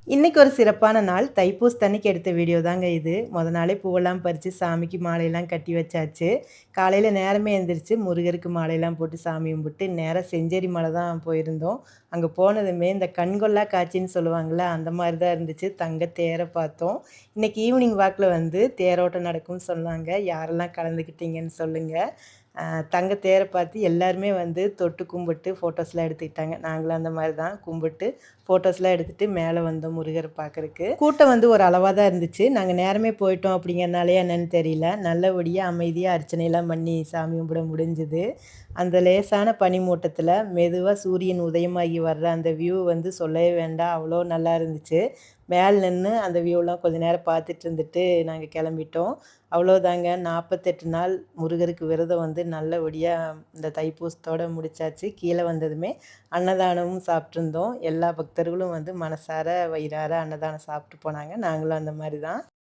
இன்னைக்கு ஒரு சிறப்பான நாள். தைப்பூசத்தன்னைக்கு எடுத்த வீடியோ தாங்க இது. மொத நாளே பூவெல்லாம் பறிச்சு சாமிக்கு மாலையெல்லாம் கட்டி வச்சாச்சு. காலையில நேரமே எந்திரிச்சு முருகருக்கு மாலையெல்லாம் போட்டு சாமி கும்பிட்டு, நேரா செஞ்சேரி மலை தான் போயிருந்தோம். அங்க போனதுமே இந்த கண்கொள்ளா காட்சின்னு சொல்லுவாங்கல்ல, அந்த மாரி தான் இருந்துச்சு. தங்க தேர பார்த்தோம். இன்னைக்கு ஈவினிங் வாக்குல வந்து தேரோட்டம் நடக்கும்னு சொன்னாங்க. யாரெல்லாம் கலந்துக்கிட்டீங்கன்னு சொல்லுங்க. தங்க தேர பார்த்து எல்லாருமே வந்து தொட்டு கும்பிட்டு ஃபோட்டோஸ்லாம் எடுத்துக்கிட்டாங்க. நாங்களும் அந்த மாரி தான் கும்பிட்டு, ஃபோட்டோஸ்லாம் எடுத்துட்டு மேல வந்தோம் முருகர பார்க்கறக்கு. கூட்டம் வந்து ஒரு அளவா தான் இருந்துச்சு. நாங்க நேரமே போயிட்டோம் அப்படிங்கிறனாலயா என்னன்னு தெரியல. நல்லபடியா அமைதியா அர்ச்சனைலாம் பண்ணி சாமி கும்பிட முடிஞ்சுது. அந்த லேசான பனிமூட்டத்தில மெதுவா சூரியன் உதயமாகி வர்ற அந்த வியூ வந்து சொல்லவே வேண்டாம். அவ்வளோ நல்லா இருந்துச்சு. மேல நின்னு அந்த வியூலாம் கொஞ்ச நேரம் பார்த்துட்டு இருந்துட்டு நாங்க கிளம்பிட்டோம். அவ்வளோதாங்க 48 நாள் முருகருக்கு விரதம் வந்து நல்லபடியா இந்த தைப்பூசத்தோட முடிச்சாச்சு. கீழ வந்ததுமே அன்னதானமும் சாப்பிட்டுருந்தோம். எல்லா பக்தர்களும் வந்து மனசார, வயிறார அன்னதானம் சாப்பிட்டு போனாங்க. நாங்களும் அந்த மாரி தான்.